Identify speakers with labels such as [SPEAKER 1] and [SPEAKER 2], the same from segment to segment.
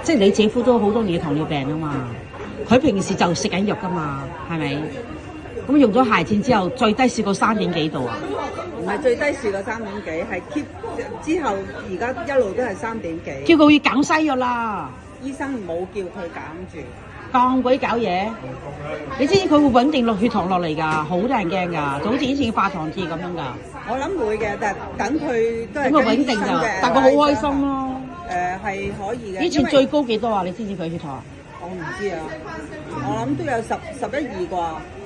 [SPEAKER 1] 即係你姐夫都好多年嘅糖尿病啊嘛，佢平時就食緊藥噶嘛，係咪？咁用咗鞋墊之後，最低試過3點幾度啊？
[SPEAKER 2] 唔係最低試過3點幾，係 keep 之後而家一路都係3點幾。
[SPEAKER 1] 叫佢要減西藥啦，
[SPEAKER 2] 醫生冇叫佢減住。
[SPEAKER 1] 咁鬼搞嘢！你知唔知佢會穩定落血糖落嚟㗎？好多人驚㗎，就好似以前化糖鐵咁樣㗎。
[SPEAKER 2] 我諗會嘅，但係等佢都係
[SPEAKER 1] 咁佢穩定㗎，但佢好開心咯。
[SPEAKER 2] 係可以嘅。
[SPEAKER 1] 以前最高幾多啊？你知唔知佢血糖？
[SPEAKER 2] 我唔知啊，我諗都有11、12啩。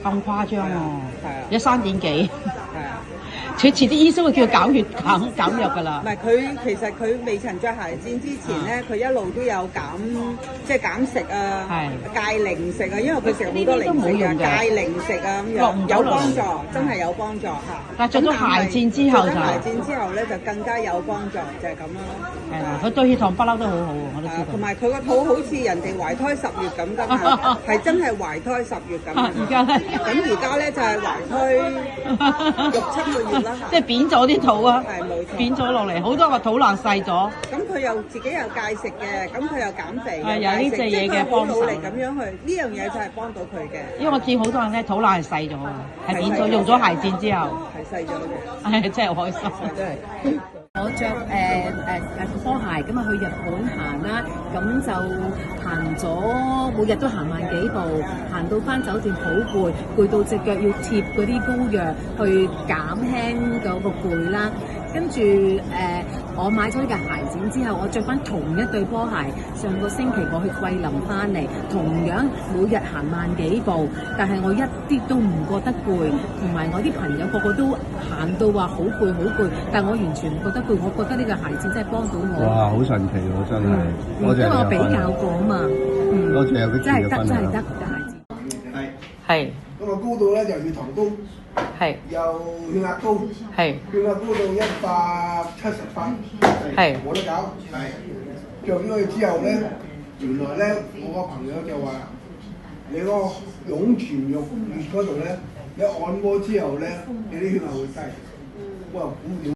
[SPEAKER 1] 咁誇張喎！
[SPEAKER 2] 係啊，
[SPEAKER 1] 有3點幾。
[SPEAKER 2] 係啊。
[SPEAKER 1] 佢遲啲醫生會叫佢減藥㗎啦。
[SPEAKER 2] 唔係佢其實佢未曾着鞋墊之前咧，佢一路都有即係減食啊，戒零食啊，因為佢食好多零食啊，戒零食啊咁樣，有幫助，真係有幫助嚇。
[SPEAKER 1] 但係着咗鞋墊之後就，
[SPEAKER 2] 着咗鞋墊之後咧就更加有幫助，就係咁咯。
[SPEAKER 1] 係啦，佢對血糖不嬲都好好，我都知道。
[SPEAKER 2] 同埋佢個肚好似人哋懷胎10月咁㗎嘛，係真係懷胎10月咁。
[SPEAKER 1] 而家咧，
[SPEAKER 2] 咁而家咧就係懷胎6、7個月。
[SPEAKER 1] 即係扁咗啲肚啊，
[SPEAKER 2] 係冇錯，
[SPEAKER 1] 扁咗落嚟，好多話肚腩細咗。
[SPEAKER 2] 咁佢又自己又戒食嘅，咁佢又減肥，
[SPEAKER 1] 有呢隻嘢嘅幫手。
[SPEAKER 2] 努力咁樣去，呢樣嘢就係幫到佢嘅。
[SPEAKER 1] 因為我見好多人咧肚腩係細咗，係扁咗，用咗鞋墊之後
[SPEAKER 2] 係細咗嘅。
[SPEAKER 1] 係真係開心，
[SPEAKER 2] 真係。
[SPEAKER 3] 我着波鞋咁啊去日本行啦，咁就行咗每日都行萬幾步，行到翻酒店好攰，攰到隻腳要貼嗰啲膏藥去減輕嗰個攰啦。跟住我買咗呢架鞋墊之後，我着翻同一對波鞋，上個星期我去桂林翻嚟，同樣每日行萬幾步，但係我一啲都唔覺得攰，同埋我啲朋友個個都行到話好攰好攰，但我完全唔覺得攰，我覺得呢個鞋墊真係幫到我。
[SPEAKER 4] 哇！好神奇喎，真係，
[SPEAKER 3] 因為我比較過啊嘛，
[SPEAKER 4] 多謝有啲
[SPEAKER 3] 真係得嘅鞋墊。
[SPEAKER 1] 係。
[SPEAKER 5] 咁啊高度咧就血糖高，
[SPEAKER 1] 係
[SPEAKER 5] 又血壓高，
[SPEAKER 1] 係
[SPEAKER 5] 血壓高到178，
[SPEAKER 1] 係
[SPEAKER 5] 冇得搞。係着咗佢之後咧，原來咧我個朋友就話你個湧泉浴穴嗰度咧，你按摩之後咧，你啲血壓會低。我話估唔到。